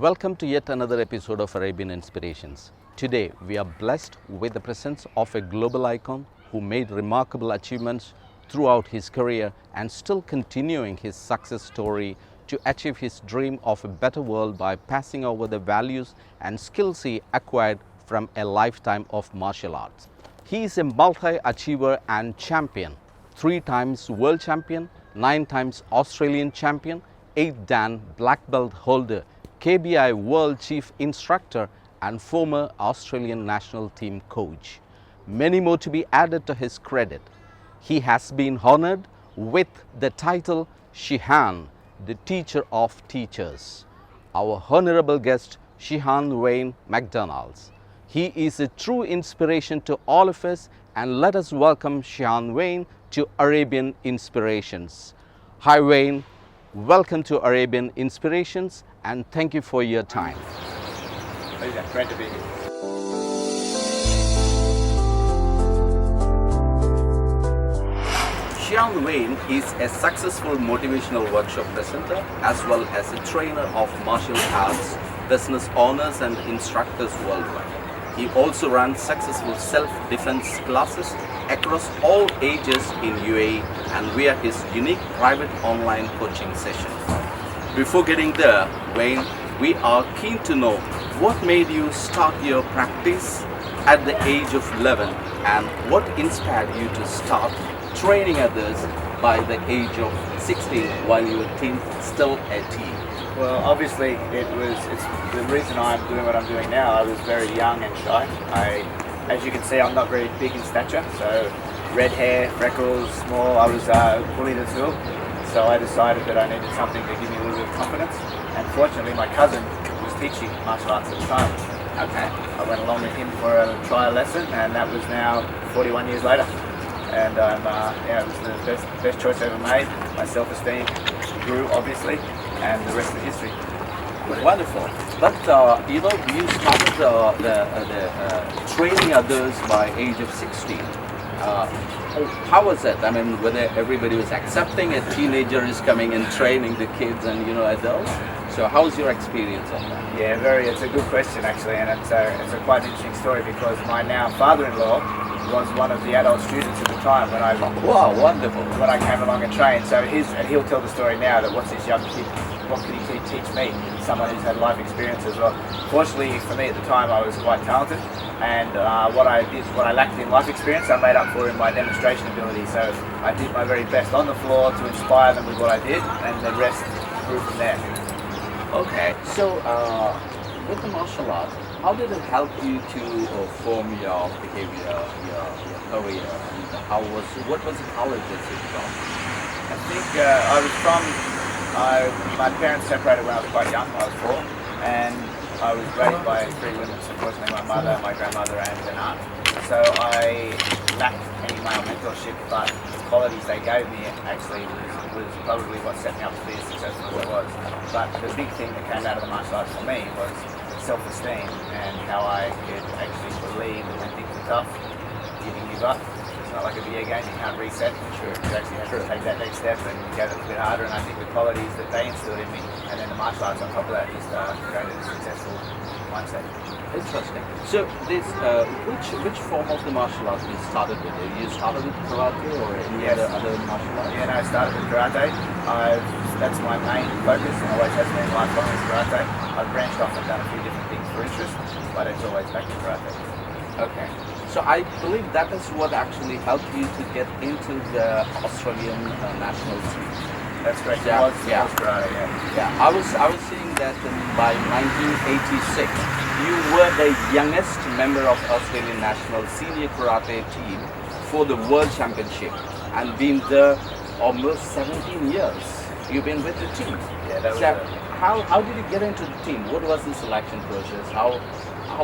Welcome to yet another episode of Arabian Inspirations. Today we are blessed with the presence of a global icon who made remarkable achievements throughout his career and still continuing his success story to achieve his dream of a better world by passing over the values and skills he acquired from a lifetime of martial arts. He is a multi-achiever and champion, 3 times world champion, 9 times Australian champion, 8 Dan black belt holder, KBI World Chief Instructor and former Australian national team coach. Many more to be added to his credit. He has been honored with the title SHIHAN, the teacher of teachers. Our honorable guest, SHIHAN Wayne MACDONALD. He is a true inspiration to all of us, and let us welcome SHIHAN Wayne to Arabian Inspirations. Hi Wayne, welcome to Arabian Inspirations and thank you for your time. Pleasure, great to be here. SHIHAN Wayne is a successful motivational workshop presenter as well as a trainer of martial arts, business owners and instructors worldwide. He also runs successful self-defense classes across all ages in UAE and via his unique private online coaching sessions. Before getting there, Wayne, we are keen to know what made you start your practice at the age of 11 and what inspired you to start training others by the age of 16 while you were still a teen. Well, obviously it's the reason I'm doing what I'm doing now. I was very young and shy. As you can see, I'm not very big in stature, so red hair, freckles, small. I was bullied at school, so I decided that I needed something to give me a little bit of confidence. And fortunately, my cousin was teaching martial arts at the time. Okay. I went along with him for a trial lesson, and that was now 41 years later. And it was the best choice I ever made. My self-esteem grew, obviously, and the rest is history. Wonderful. But you started training others by age of 16. How was that? I mean, whether everybody was accepting a teenager is coming and training the kids and adults. So how was your experience on that? Yeah, it's a good question actually, and it's a quite interesting story because my now father-in-law was one of the adult students at the time when I wonderful. When I came along and trained. So he'll tell the story now that what's this young kid, what could he teach me? Someone who's had life experience as well. Fortunately for me at the time, I was quite talented, and what I lacked in life experience, I made up for in my demonstration ability. So I did my very best on the floor to inspire them with what I did, and the rest grew from there. Okay, so with the martial art, how did it help you to form your behavior, your career? And what was the college that you from? I think my parents separated when I was quite young. I was 4, and I was raised by 3 women. Unfortunately, my mother, my grandmother, and an aunt. So I lacked any male mentorship, but the qualities they gave me actually was probably what set me up to be as successful as I was. But the big thing that came out of the martial arts for me was self-esteem and how I could actually believe that when things are tough, you can give up. It's not like a video game, you can't reset. Sure. You actually have to take that next step and go a little bit harder, and I think the qualities that they instilled in me, and then the martial arts on top of that, is created a successful mindset. Interesting. So this, which form of the martial arts you started with? You started with karate or any other martial arts? Yeah, no, I started with karate. That's my main focus and always has been lifelong is karate. I've branched off and done a few different things for interest, but it's always back to karate. Okay. So I believe that is what actually helped you to get into the Australian national team. That's correct. Yeah. It was karate, yeah. Yeah, I was seeing that by 1986, you were the youngest member of Australian national senior karate team for the World Championship, and been there almost 17 years. You've been with the team. Yeah, that was so how did you get into the team? What was the selection process?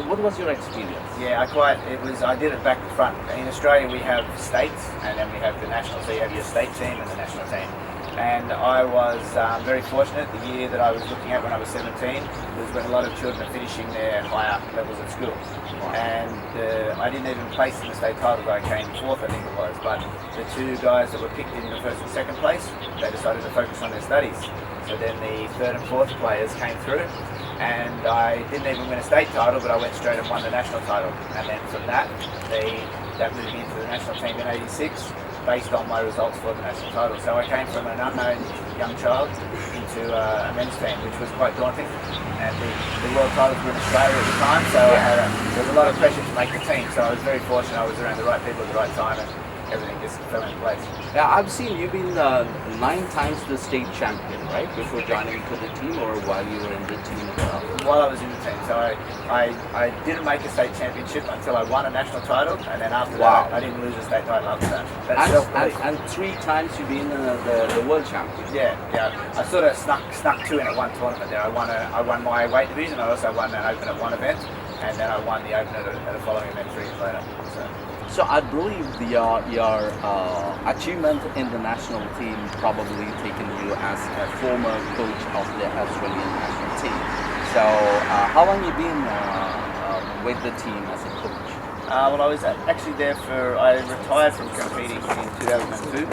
What was your experience? Yeah, I did it back to front. In Australia we have states, and then we have the national, so you have your state team and the national team. And I was very fortunate. The year that I was looking at when I was 17 was when a lot of children are finishing their higher levels at school. And I didn't even place in the state titles. I came 4th, I think it was. But the 2 guys that were picked in the 1st and 2nd place, they decided to focus on their studies. So then the 3rd and 4th players came through, and I didn't even win a state title, but I went straight and won the national title. And then from that, that moved me into the national team in '86, based on my results for the national title. So I came from an unknown young child into a men's team, which was quite daunting. And the world titles were in Australia at the time, so there was a lot of pressure to make the team. So I was very fortunate I was around the right people at the right time, and everything just fell into place. Yeah, I've seen you've been 9 times the state champion, right? Before joining to the team, or while you were in the team as well? While I was in the team. So I didn't make a state championship until I won a national title, and then after that, I didn't lose a state title after that. That's self-belief. And 3 times you've been the world champion. Yeah. I sort of snuck 2 in at one tournament there. I won my weight division. I also won an open at one event, and then I won the open at a following event 3 years later. So I believe your achievement in the national team probably taken you as a former coach of the Australian national team. So how long you been with the team as a coach? Well, I was actually there I retired from competing in 2002,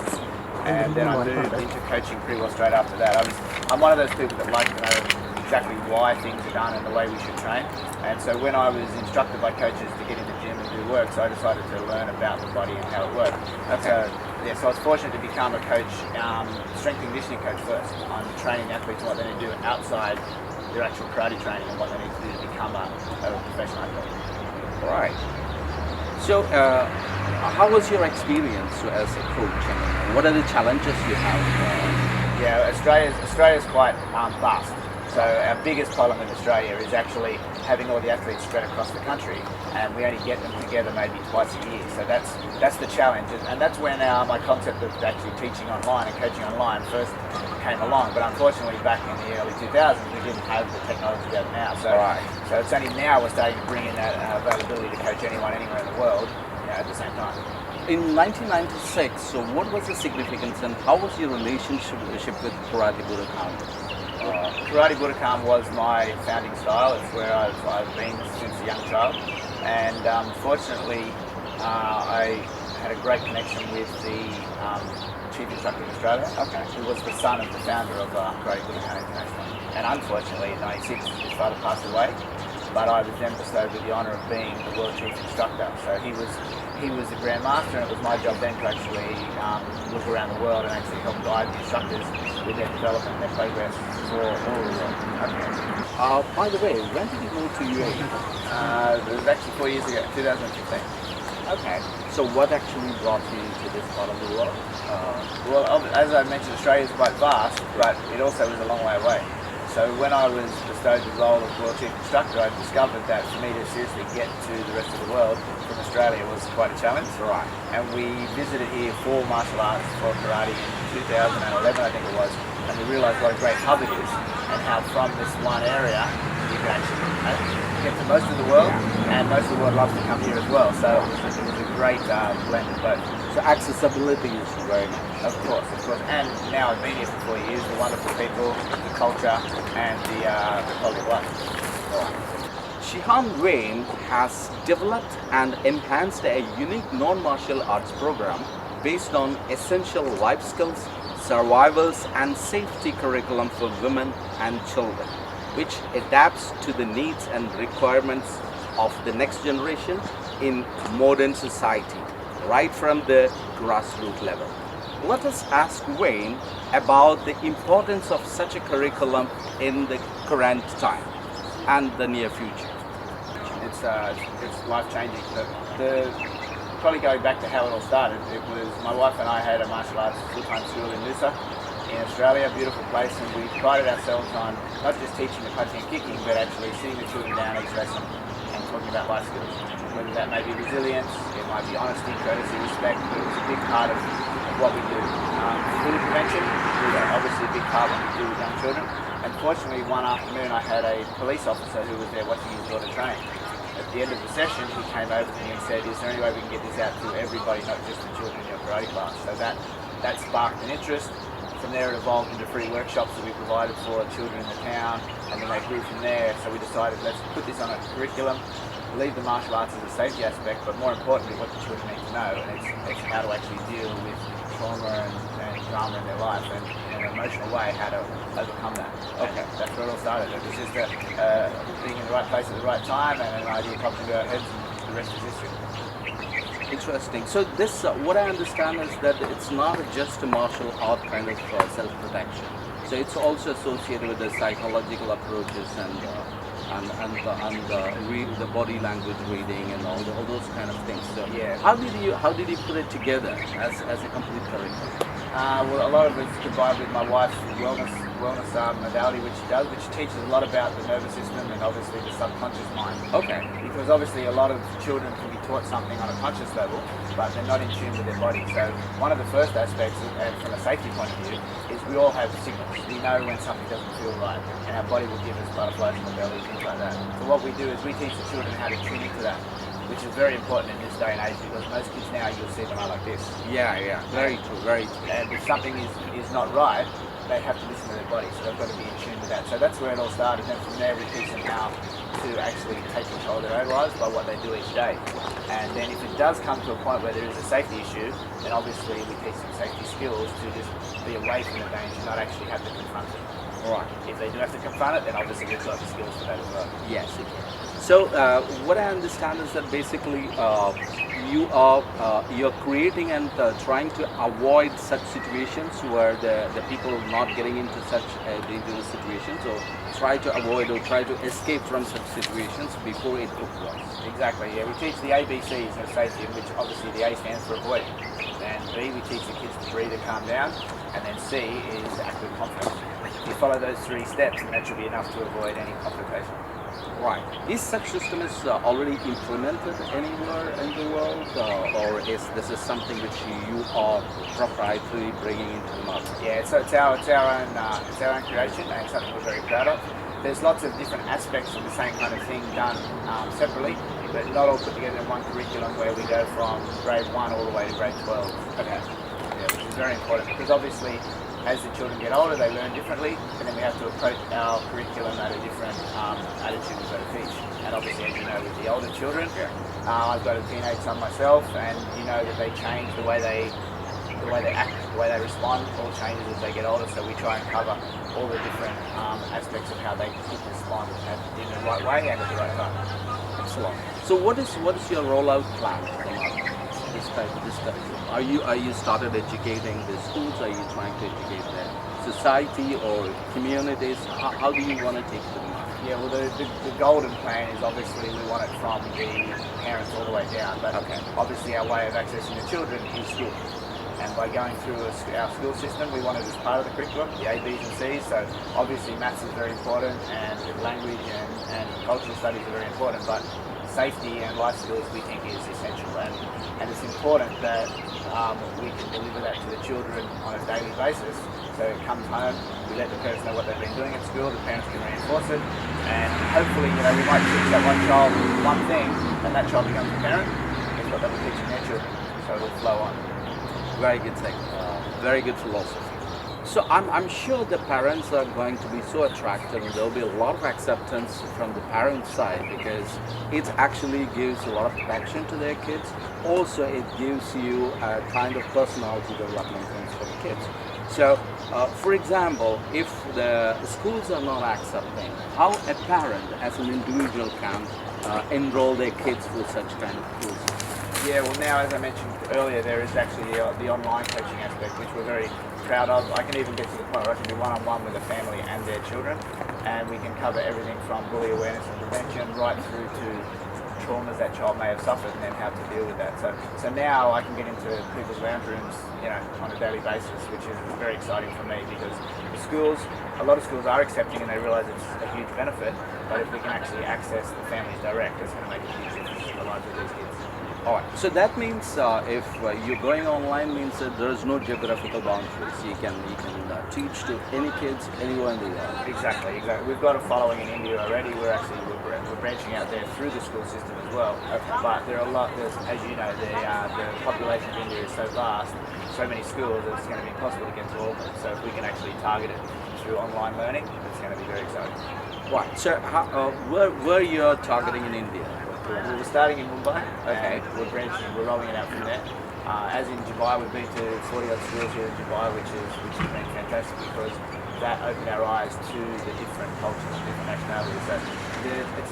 and then I moved into coaching pretty well straight after that. I'm one of those people that like to know exactly why things are done and the way we should train. And so when I was instructed by coaches to get in the gym and do work, so I decided to learn about the body and how it worked. Okay. So I was fortunate to become a coach, strength and conditioning coach first, on training athletes and what they need to do outside their actual karate training and what they need to do to become a professional athlete. All right. So how was your experience as a coach, and what are the challenges you have? Yeah, Australia's quite vast. So our biggest problem in Australia is actually having all the athletes spread across the country, and we only get them together maybe twice a year. So that's the challenge, and that's when my concept of actually teaching online and coaching online first came along. But unfortunately, back in the early 2000s, we didn't have the technology we have now. So it's only now we're starting to bring in that availability to coach anyone anywhere in the world at the same time. In 1996, so what was the significance, and how was your relationship with Karate Budokan? Karate Budokan was my founding style. It's where I've been since a young child, and fortunately I had a great connection with the chief instructor of Australia, who was the son of the founder of Karate Budokan International. And unfortunately in '96 his father passed away, but I was then bestowed with the honour of being the world chief instructor. So he was the grandmaster, and it was my job then to actually look around the world and actually help guide the instructors with their development and their progress for all of the world. Okay. By the way, when did you move to UAE? It was actually 4 years ago, 2015. Okay. So what actually brought you to this part of the world? Well, as I mentioned, Australia is quite vast, but it also is a long way away. So when I was bestowed the role of World Chief Instructor, I discovered that for me to seriously get to the rest of the world from Australia was quite a challenge. Right. And we visited here for martial arts, for karate in 2011, I think it was, and we realised what a great hub it is, and how from this one area you can actually get to most of the world, and most of the world loves to come here as well. So it was a great blend of both. So accessibility is very much. Of course. And now I've been here for 4 years, the wonderful people, the culture, and the quality of life. SHIHAN Wayne has developed and enhanced a unique non-martial arts program based on essential life skills, survivals, and safety curriculum for women and children, which adapts to the needs and requirements of the next generation in modern society, right from the grassroots level. Let us ask Wayne about the importance of such a curriculum in the current time and the near future. It's life-changing. Probably going back to how it all started, it was my wife and I had a martial arts full-time school in Noosa in Australia, a beautiful place, and we prided ourselves on not just teaching the punching and kicking, but actually sitting the children down each lesson and talking about life skills. Whether that may be resilience, it might be honesty, courtesy, respect, but it was a big part of what we do. Bully prevention was obviously a big part of what we do with young children. And fortunately, one afternoon I had a police officer who was there watching his daughter train. At the end of the session, he came over to me and said, "Is there any way we can get this out to everybody, not just the children in your karate class?" So that sparked an interest. From there it evolved into free workshops that we provided for children in the town, and then they grew from there. So we decided, let's put this on a curriculum, leave the martial arts as a safety aspect, but more importantly what the children need to know, and it's how to actually deal with trauma and drama in their life. And emotional way how to overcome that. Okay. And that's where it all started. It was just being in the right place at the right time, and an idea popped into our heads, and the rest is history. Interesting. So this, what I understand is that it's not just a martial art kind of self-protection. So it's also associated with the psychological approaches and the body language reading and all those kind of things. So Yeah. how did you put it together as a complete curriculum? Well, a lot of it's combined with my wife's wellness modality, which she does, which teaches a lot about the nervous system and obviously the subconscious mind. Okay. Because obviously a lot of children can be taught something on a conscious level, but they're not in tune with their body. So one of the first aspects, and from a safety point of view, is we all have signals. We know when something doesn't feel right, and our body will give us butterflies in the belly, things like that. So what we do is we teach the children how to tune into that, which is very important in this day and age, because most kids now, you'll see them are like this. Yeah, very true, very true. And if something is not right, they have to listen to their body, so they've got to be in tune with that. So that's where it all started, and from there we teach them how to actually take control of their own lives by what they do each day. And then if it does come to a point where there is a safety issue, then obviously we teach them safety skills to just be away from the danger, not actually have to confront it. Right. If they do have to confront it, then obviously we've got the skills for that as well. Yes. So what I understand is that basically you're creating and trying to avoid such situations where the people not getting into such dangerous situations, or try to avoid or try to escape from such situations before it took place. Exactly, yeah. We teach the ABCs of safety, which obviously the A stands for avoiding. And B, we teach the kids to breathe and calm down. And then C is act with confidence. You follow those 3 steps, and that should be enough to avoid any confrontation. Right. Is such system is already implemented anywhere in the world, or is this is something which you are proprietary bringing into the market? Yeah, so it's our own creation, and something we're very proud of. There's lots of different aspects of the same kind of thing done separately, but not all put together in one curriculum where we go from grade 1 all the way to grade 12. Okay. Yeah, which is very important, because obviously as the children get older, they learn differently, and then we have to approach our curriculum at a different attitude we've got to teach. And obviously, as you know, with the older children, I've got a teenage son myself, and you know that they change the way they act, the way they respond, all changes as they get older. So we try and cover all the different aspects of how they could respond in the right way and at the right time. Excellent. So what is your rollout plan for the market? This type. Are you started educating the schools? Are you trying to educate the society or communities? How do you want to take it to the market? Yeah, well, the golden plan is obviously we want it from the parents all the way down. But obviously our way of accessing the children is school. And by going through our school system, we want it as part of the curriculum, the A, B's and C's. So obviously maths is very important, and language and cultural studies are very important, but safety and life skills we think is essential. And it's important that we can deliver that to the children on a daily basis. So it comes home, we let the parents know what they've been doing at school, the parents can reinforce it, and hopefully, you know, we might teach that one child one thing, and that child becomes a parent. That's what they'll be teaching their children, so it'll flow on. Very good thing. Very good philosophy. So I'm sure the parents are going to be so attracted, and there will be a lot of acceptance from the parent side, because it actually gives a lot of protection to their kids. Also, it gives you a kind of personality development things for the kids. So, for example, if the schools are not accepting, how a parent as an individual can enroll their kids for such kind of courses? Yeah, well now, as I mentioned earlier, there is actually the online coaching aspect, which we're very proud of. I can even get to the point where I can do one-on-one with a family and their children, and we can cover everything from bully awareness and prevention right through to traumas that child may have suffered and then how to deal with that. So now I can get into people's lounge rooms, you know, on a daily basis, which is very exciting for me, because the schools, a lot of schools are accepting and they realise it's a huge benefit, but if we can actually access the families direct, it's going to make a huge difference in the lives of these kids. All right. So that means if you're going online, means that there is no geographical boundaries. You can teach to any kids anywhere in the world. Exactly. We've got a following in India already. We're branching out there through the school system as well. But there are a lot. As you know, the population of India is so vast, so many schools, that it's going to be impossible to get to all of them. So if we can actually target it through online learning, it's going to be very exciting. Right. So where you're targeting in India? We're starting in Mumbai. Okay. We're rolling it out from there. As in Dubai, we've been to 40 odd schools here in Dubai, which has been fantastic because that opened our eyes to the different cultures and different nationalities. So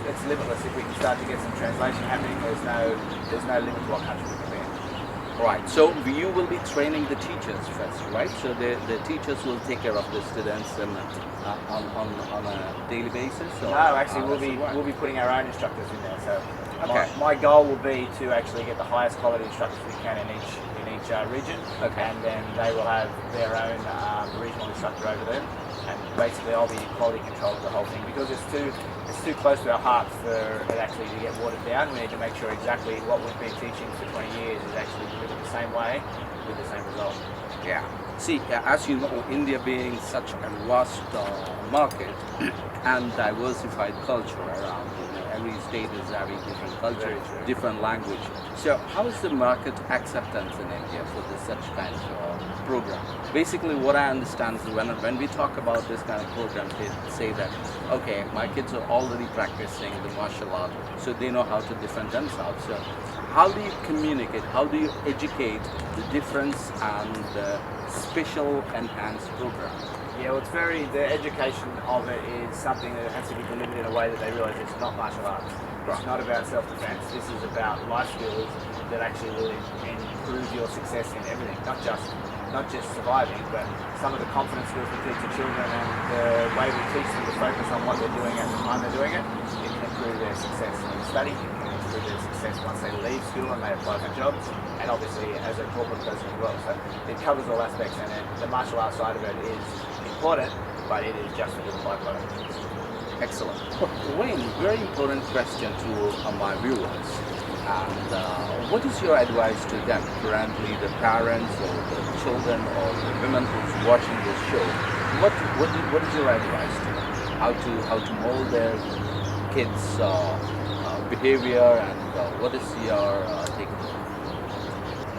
it's limitless. If we can start to get some translation happening, there's no limit to what country we can be in. Right, so you will be training the teachers first, right? So the teachers will take care of the students and on a daily basis? Or no, actually we'll be putting our own instructors in there. So okay. my goal will be to actually get the highest quality instructors we can in each region, okay. And then they will have their own regional instructor over there. And basically I'll be in quality control of the whole thing because it's too close to our hearts for it actually to get watered down. We need to make sure exactly what we've been teaching for 20 years is actually delivered the same way with the same result. Yeah. See, as you know, India being such a vast market and diversified culture around, every state is having different culture, different language. So how is the market acceptance in India for such kind of program? Basically what I understand is when we talk about this kind of program, they say that, okay, my kids are already practicing the martial art, so they know how to defend themselves. So how do you communicate, how do you educate the difference and the special enhanced program? Yeah, well, the education of it is something that has to be delivered in a way that they realise it's not martial arts. It's not about self-defense. This is about life skills that actually will improve your success in everything, not just surviving, but some of the confidence skills we teach the children and the way we teach them to focus on what they're doing at the time they're doing it. It can improve their success in study, it can improve their success once they leave school and they apply for jobs, and obviously as a corporate person as well. So it covers all aspects, and the martial arts side of it is important, but it is just a little byproduct. Excellent. Wayne, very important question to my viewers. And what is your advice to them, currently the parents or the children or the women who's watching this show? What is your advice to them? How to mold their kids' behavior, and what is your take on it?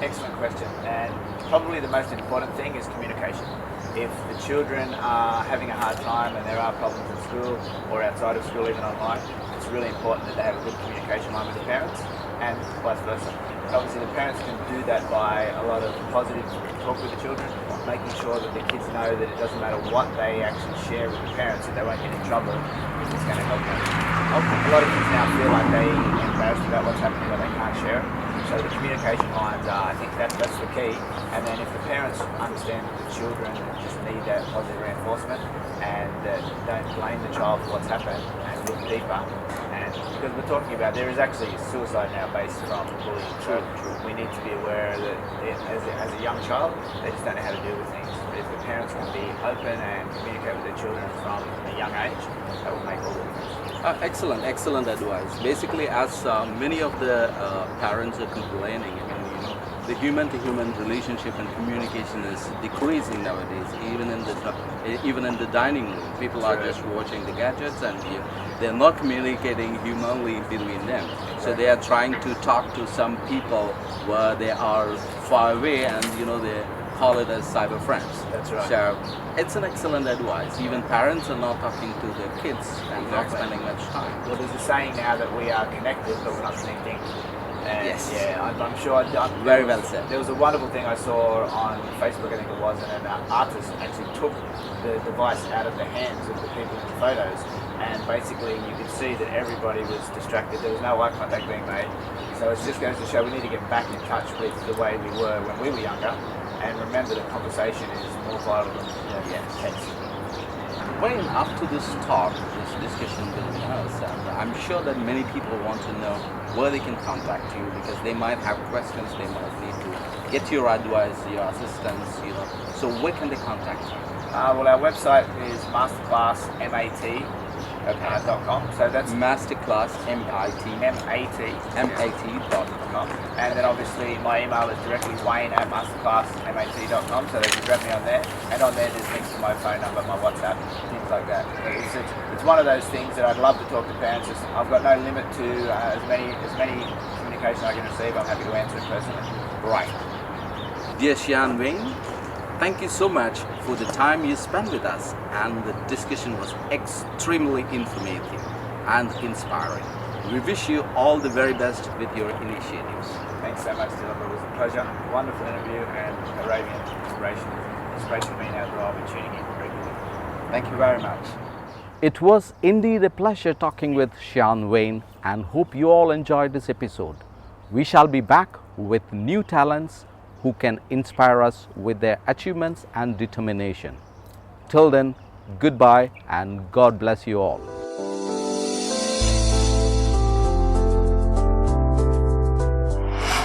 Excellent question, and probably the most important thing is communication. If the children are having a hard time and there are problems at school or outside of school, even online, it's really important that they have a good communication line with the parents and vice versa. Obviously the parents can do that by a lot of positive talk with the children, making sure that the kids know that it doesn't matter what they actually share with the parents, that they won't get in trouble if it's going to help them. A lot of kids now feel like they're embarrassed about what's happening, but they can't share it. So the communication lines are, I think that's the key. And then if the parents understand that the children just need that positive reinforcement and don't blame the child for what's happened and look deeper. And because we're talking about, there is actually suicide now based from bullying. So we need to be aware that as a young child, they just don't know how to deal with things. But if the parents can be open and communicate with their children from a young age, that will make all the difference. Excellent advice. Basically, as many of the parents are complaining, the human-to-human relationship and communication is decreasing nowadays. Even in the dining room, people are just watching the gadgets, and they're not communicating humanly between them. So they are trying to talk to some people where they are far away, and they call it as cyber friends. That's right. So it's an excellent advice. Even parents are not talking to their kids and not spending much time. Well, there's a saying now that we are connected, but we're not connecting. And yes. Yeah, I'm sure. Very well said. There was a wonderful thing I saw on Facebook, I think it was, and an artist actually took the device out of the hands of the people in the photos, and basically you could see that everybody was distracted. There was no eye contact being made. So it just goes to show we need to get back in touch with the way we were when we were younger, and remember that conversation is more vital than text. Wayne, after this talk, this discussion between us, I'm sure that many people want to know where they can contact you, because they might have questions, they might need to get your advice, your assistance, So where can they contact you? Well, our website is masterclassmat.com. So that's Masterclass MAT.com. And then obviously my email is directly wayne@masterclassmat.com, so they can grab me on there. And on there there's links to my phone number, my WhatsApp, things like that. It's one of those things that I'd love to talk to parents. I've got no limit to as many communication I can receive. I'm happy to answer it personally. Right. Dear SHIHAN Wayne, thank you so much for the time you spent with us, and the discussion was extremely informative and inspiring. We wish you all the very best with your initiatives. Thank Thanks so much, Dylan. It was a pleasure. Wonderful interview, and Arabian Inspirations is great for me now that I'll be tuning in regularly. Thank you very much. It was indeed a pleasure talking with SHIHAN Wayne, and hope you all enjoyed this episode. We shall be back with new talents who can inspire us with their achievements and determination. Till then, goodbye and God bless you all.